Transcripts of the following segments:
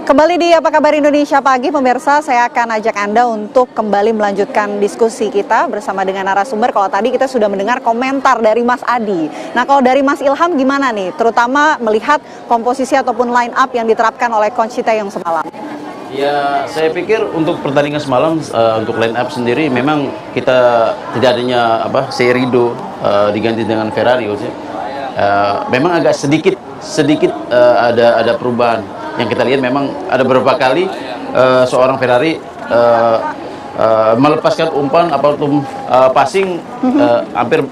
Kembali di Apa Kabar Indonesia Pagi, pemirsa, saya akan ajak Anda untuk kembali melanjutkan diskusi kita bersama dengan narasumber. Kalau tadi kita sudah mendengar komentar dari Mas Adi. Nah, kalau dari Mas Ilham gimana nih? Terutama melihat komposisi ataupun line up yang diterapkan oleh Coach Sinteyong semalam. Ya, saya pikir untuk pertandingan semalam, untuk line up sendiri memang kita tidak adanya Seirido diganti dengan Ferrari. Memang agak sedikit ada perubahan. Yang kita lihat memang ada beberapa kali seorang Ferrari melepaskan umpan ataupun passing hampir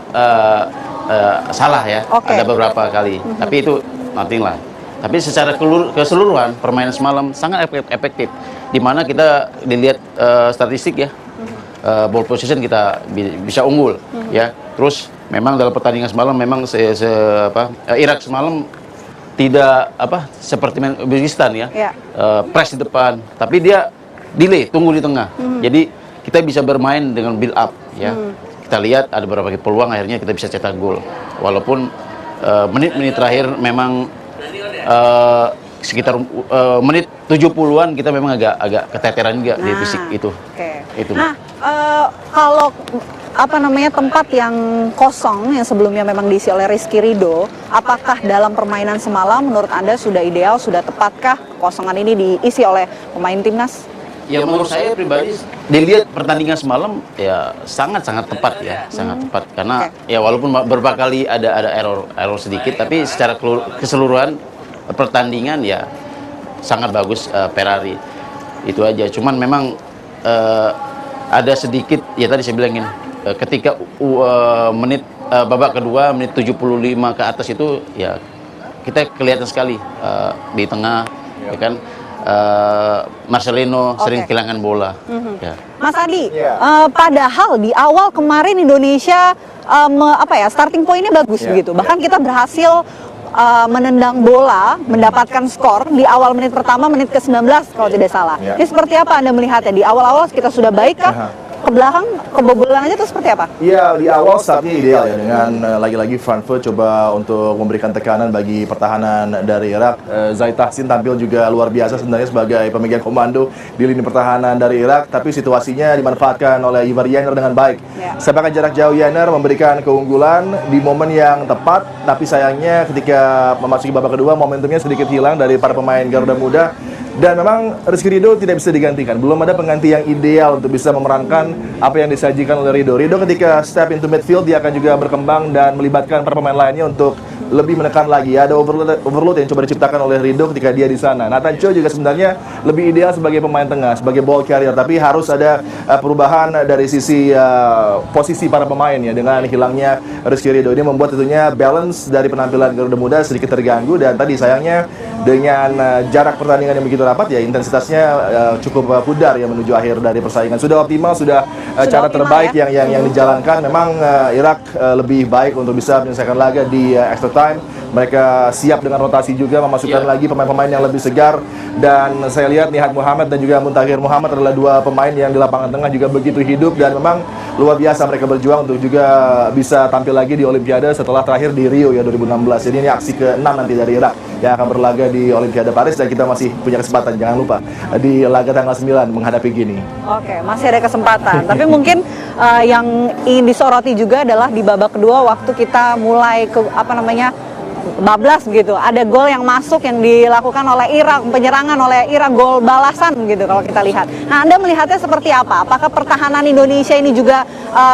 salah ya. Ada beberapa kali, tapi itu nothing lah. Tapi secara keseluruhan permainan semalam sangat efektif, di mana kita dilihat statistik ya, ball position kita bisa unggul ya. Terus memang dalam pertandingan semalam memang Irak semalam tidak seperti Uzbekistan ya, press di depan, tapi dia delay, tunggu di tengah. Jadi kita bisa bermain dengan build up ya. Kita lihat ada beberapa peluang, akhirnya kita bisa cetak gol. Walaupun menit-menit terakhir memang sekitar menit 70-an kita memang agak keteteran juga di fisik itu. Itu. Nah, kalau tempat yang kosong yang sebelumnya memang diisi oleh Rizky Ridho, apakah dalam permainan semalam menurut Anda sudah ideal, sudah tepatkah kekosongan ini diisi oleh pemain timnas? Ya, menurut saya pribadi dilihat pertandingan semalam ya sangat tepat ya, sangat tepat karena ya walaupun beberapa kali ada error sedikit, tapi secara keseluruhan pertandingan ya sangat bagus Ferrari. Itu aja. Cuman memang ada sedikit ya tadi saya bilangin, ketika menit babak kedua menit 75 ke atas itu ya kita kelihatan sekali di tengah ya kan, Marcelino sering kehilangan bola. Ya. Mas Adi, padahal di awal kemarin Indonesia starting point-nya bagus begitu. Bahkan kita berhasil menendang bola, mendapatkan skor di awal menit pertama, menit ke-19 kalau tidak salah. Ini seperti apa Anda melihatnya? Di awal-awal kita sudah baik kah? Ke belakang kebobolan aja itu seperti apa? Iya, di awal startnya ideal ya, dengan lagi-lagi Frankfurt coba untuk memberikan tekanan bagi pertahanan dari Irak. Zait Tahsin tampil juga luar biasa sebenarnya sebagai pemegang komando di lini pertahanan dari Irak, tapi situasinya dimanfaatkan oleh Ivar Jenner dengan baik. Sepakan jarak jauh Jenner memberikan keunggulan di momen yang tepat, tapi sayangnya ketika memasuki babak kedua momentumnya sedikit hilang dari para pemain Garuda Muda. Dan memang Rizky Ridho tidak bisa digantikan. Belum ada pengganti yang ideal untuk bisa memerankan apa yang disajikan oleh Ridho. Ridho ketika step into midfield, dia akan juga berkembang dan melibatkan para pemain lainnya untuk lebih menekan lagi. Ada overload yang coba diciptakan oleh Ridho ketika dia di sana. Nathan Cho juga sebenarnya lebih ideal sebagai pemain tengah, sebagai ball carrier. Tapi harus ada perubahan dari sisi posisi para pemain ya. Dengan hilangnya Rizky Ridho, ini membuat tentunya balance dari penampilan Garuda Muda sedikit terganggu. Dan tadi sayangnya dengan jarak pertandingan yang begitu rapat ya, intensitasnya cukup pudar ya menuju akhir dari persaingan. Sudah optimal, sudah cara terbaik ya yang dijalankan. Memang Irak lebih baik untuk bisa menyelesaikan laga di extra time. Mereka siap dengan rotasi juga, memasukkan lagi pemain-pemain yang lebih segar. Dan saya lihat Nihat Muhammad dan juga Muntahir Muhammad adalah dua pemain yang di lapangan tengah juga begitu hidup. Dan memang luar biasa mereka berjuang untuk juga bisa tampil lagi di Olimpiade setelah terakhir di Rio ya 2016. Jadi ini aksi ke-6 nanti dari Irak yang akan berlaga di Olimpiade Paris, dan kita masih punya kesempatan, jangan lupa di laga tanggal 9 menghadapi Gini. Oke, masih ada kesempatan. Tapi mungkin yang ingin disoroti juga adalah di babak kedua waktu kita mulai bablas gitu. Ada gol yang masuk yang dilakukan oleh Irak, penyerangan oleh Irak, gol balasan gitu kalau kita lihat. Nah, Anda melihatnya seperti apa? Apakah pertahanan Indonesia ini juga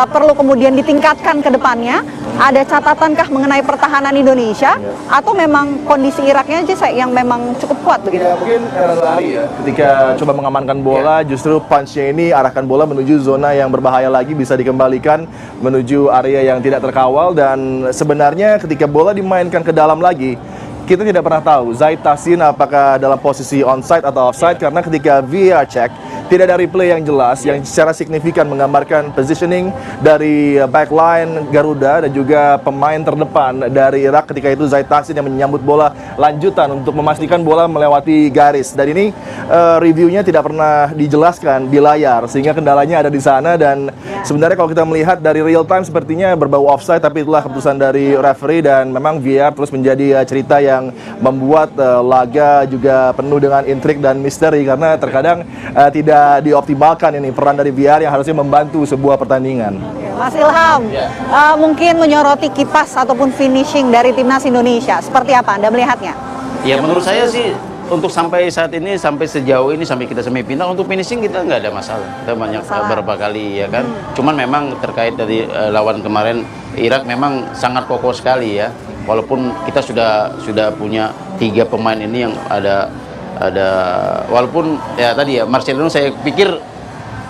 perlu kemudian ditingkatkan ke depannya? Ada catatankah mengenai pertahanan Indonesia atau memang kondisi Iraknya aja yang memang cukup kuat begitu? Ya, mungkin lari ya. Ketika coba mengamankan bola, justru punch-nya ini arahkan bola menuju zona yang berbahaya lagi, bisa dikembalikan menuju area yang tidak terkawal. Dan sebenarnya ketika bola dimainkan ke dalam lagi, kita tidak pernah tahu Zait Tahsin apakah dalam posisi onside atau offside, karena ketika VAR check tidak ada replay yang jelas yang secara signifikan menggambarkan positioning dari backline Garuda dan juga pemain terdepan dari Irak ketika itu Zaid Tahsin yang menyambut bola lanjutan untuk memastikan bola melewati garis. Dan ini reviewnya tidak pernah dijelaskan di layar sehingga kendalanya ada di sana. Dan sebenarnya kalau kita melihat dari real time sepertinya berbau offside, tapi itulah keputusan dari referee. Dan memang VAR terus menjadi cerita yang membuat laga juga penuh dengan intrik dan misteri karena terkadang tidak dioptimalkan ini peran dari VAR yang harusnya membantu sebuah pertandingan. Mas Ilham, mungkin menyoroti kipas ataupun finishing dari timnas Indonesia, seperti apa Anda melihatnya? Ya menurut saya sih untuk sampai saat ini, sampai sejauh ini, sampai kita semifinal, untuk finishing kita nggak ada masalah. Kita banyak beberapa kali ya kan. Cuman memang terkait dari lawan kemarin Irak memang sangat kokoh sekali ya. Walaupun kita sudah punya 3 pemain ini yang ada walaupun ya tadi ya Marcelino saya pikir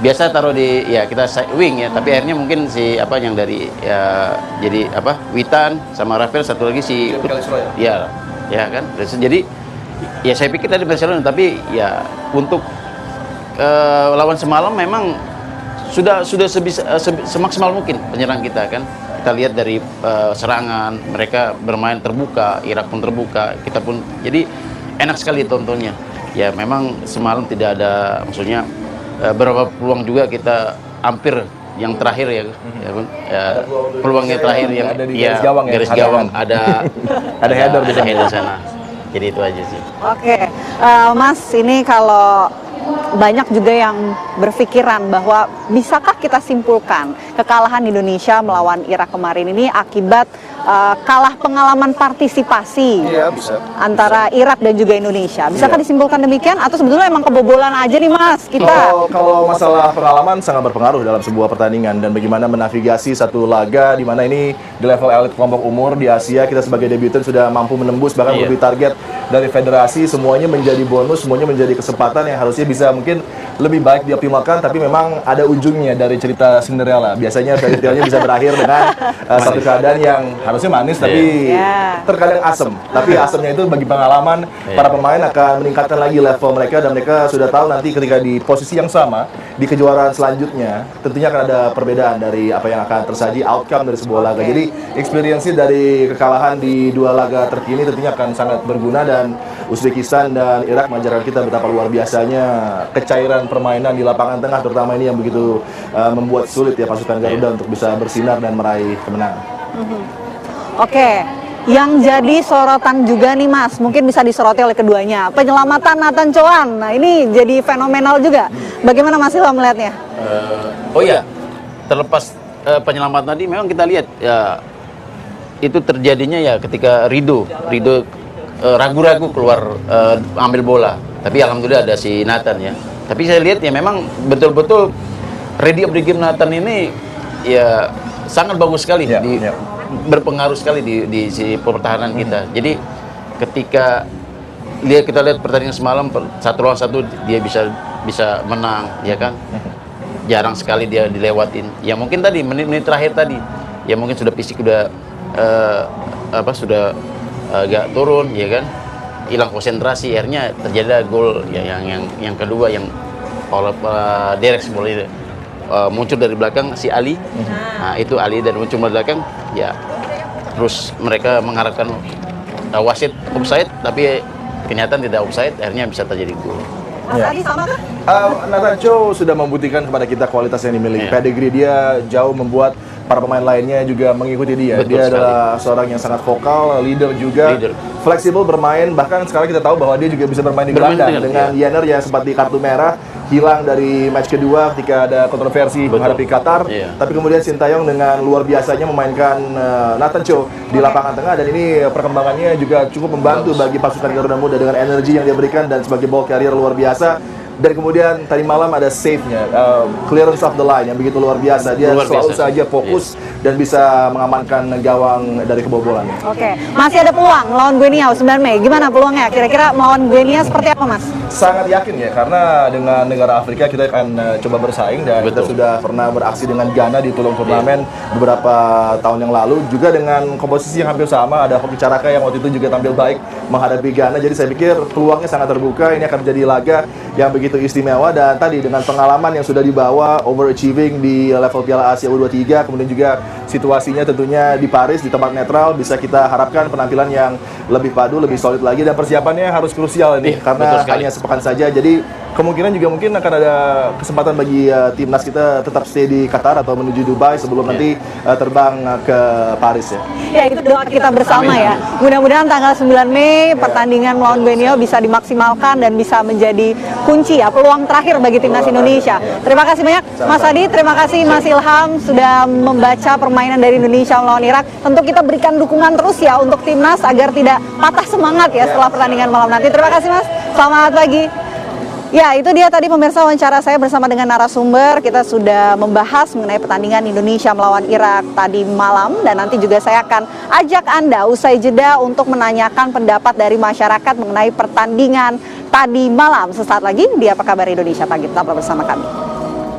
biasa taruh di ya kita wing ya, tapi akhirnya mungkin si apa yang dari ya jadi apa Witan sama Rafael, satu lagi si ya kan. Jadi ya saya pikir tadi Barcelona, tapi ya untuk lawan semalam memang sudah semaksimal mungkin penyerang kita kan. Kita lihat dari serangan mereka bermain terbuka, Irak pun terbuka, kita pun jadi enak sekali tontonnya. Ya memang semalam tidak ada, maksudnya beberapa peluang juga kita hampir yang terakhir ya, peluangnya terakhir yang ada di garis gawang ada header di sana. Jadi itu aja sih. Oke, Mas, ini kalau banyak juga yang berpikiran bahwa bisakah kita simpulkan kekalahan Indonesia melawan Irak kemarin ini akibat kalah pengalaman partisipasi antara Irak dan juga Indonesia. Bisakah disimpulkan demikian atau sebetulnya emang kebobolan aja nih Mas kita? Kalau masalah pengalaman sangat berpengaruh dalam sebuah pertandingan dan bagaimana menavigasi satu laga di mana ini di level elit kelompok umur di Asia, kita sebagai debutan sudah mampu menembus bahkan lebih target dari federasi. Semuanya menjadi bonus, semuanya menjadi kesempatan yang harusnya bisa mungkin lebih baik dioptimalkan, tapi memang ada ujungnya dari cerita Cinderella. Biasanya fairy tale-nya bisa berakhir dengan satu keadaan yang harusnya manis tapi terkadang asem. Tapi asemnya itu bagi pengalaman para pemain akan meningkatkan lagi level mereka dan mereka sudah tahu nanti ketika di posisi yang sama di kejuaraan selanjutnya tentunya akan ada perbedaan dari apa yang akan tersaji outcome dari sebuah laga. Jadi experience dari kekalahan di 2 laga terkini tentunya akan sangat berguna dan Uzbekistan dan Irak mengajarkan kita betapa luar biasanya kecairan permainan di lapangan tengah, terutama ini yang begitu membuat sulit ya pasukan Garuda untuk bisa bersinar dan meraih kemenangan. Oke, yang jadi sorotan juga nih Mas, mungkin bisa disoroti oleh keduanya, penyelamatan Nathan Choan. Nah ini jadi fenomenal juga. Bagaimana Mas Ilham melihatnya? Oh ya, terlepas penyelamatan tadi, memang kita lihat ya itu terjadinya ya ketika Rido ragu-ragu keluar ambil bola. Tapi alhamdulillah ada si Nathan ya. Tapi saya lihat ya memang betul-betul ready of the game Nathan ini ya sangat bagus sekali, berpengaruh sekali di si pertahanan kita. Jadi ketika kita lihat pertandingan semalam 1 lawan 1 dia bisa menang ya kan. Jarang sekali dia dilewatin. Ya mungkin tadi menit-menit terakhir tadi ya mungkin sudah fisik sudah agak turun ya kan, hilang konsentrasi, akhirnya terjadi gol ya, yang kedua yang oleh Derek Smolin muncul dari belakang si Ali. Nah itu Ali dan muncul dari belakang ya, terus mereka mengharapkan wasit offside tapi kenyataan tidak offside, akhirnya bisa terjadi gol. Mas Ali sama kan? Nathan Chow sudah membuktikan kepada kita kualitas yang dimiliki. Pedigree dia jauh membuat para pemain lainnya juga mengikuti dia. Betul dia sekali. adalah seorang yang sangat vokal, leader juga, fleksibel bermain. Bahkan sekarang kita tahu bahwa dia juga bisa bermain di gelandang dengan Yenner yang sempat di kartu merah, hilang dari match kedua ketika ada kontroversi menghadapi Qatar. Tapi kemudian Sintayong dengan luar biasanya memainkan Nathan Chow di lapangan tengah, dan ini perkembangannya juga cukup membantu bagi pasukan Garuda Muda dengan energi yang dia berikan dan sebagai ball carrier luar biasa. Dan kemudian tadi malam ada save-nya, clearance of the line yang begitu luar biasa. Dia selalu saja fokus dan bisa mengamankan gawang dari kebobolan. Oke, masih ada peluang melawan Guinea 9 Mei. Gimana peluangnya? Kira-kira melawan Guinea seperti apa, Mas? Sangat yakin ya, karena dengan negara Afrika kita akan coba bersaing dan kita sudah pernah beraksi dengan Ghana di tulung turnamen beberapa tahun yang lalu, juga dengan komposisi yang hampir sama. Ada Hoki Caraka yang waktu itu juga tampil baik menghadapi Ghana. Jadi saya pikir peluangnya sangat terbuka. Ini akan menjadi laga yang begitu begitu istimewa, dan tadi dengan pengalaman yang sudah dibawa, overachieving di level Piala Asia U23, kemudian juga situasinya tentunya di Paris di tempat netral, bisa kita harapkan penampilan yang lebih padu, lebih solid lagi, dan persiapannya harus krusial ini karena hanya sepekan saja. Jadi kemungkinan juga mungkin akan ada kesempatan bagi timnas kita tetap stay di Qatar atau menuju Dubai sebelum nanti terbang ke Paris ya. Ya, itu doa kita bersama ya. Mudah-mudahan tanggal 9 Mei pertandingan melawan Borneo bisa dimaksimalkan dan bisa menjadi kunci ya, peluang terakhir bagi timnas Indonesia. Terima kasih banyak Mas Adi, terima kasih Mas Ilham sudah membaca permainan dari Indonesia melawan Irak. Tentu kita berikan dukungan terus ya untuk timnas agar tidak patah semangat ya setelah pertandingan malam nanti. Terima kasih Mas. Selamat pagi. Ya, itu dia tadi pemirsa wawancara saya bersama dengan narasumber. Kita sudah membahas mengenai pertandingan Indonesia melawan Irak tadi malam, dan nanti juga saya akan ajak Anda usai jeda untuk menanyakan pendapat dari masyarakat mengenai pertandingan tadi malam. Sesaat lagi di Apa Kabar Indonesia Pagi, tetaplah bersama kami.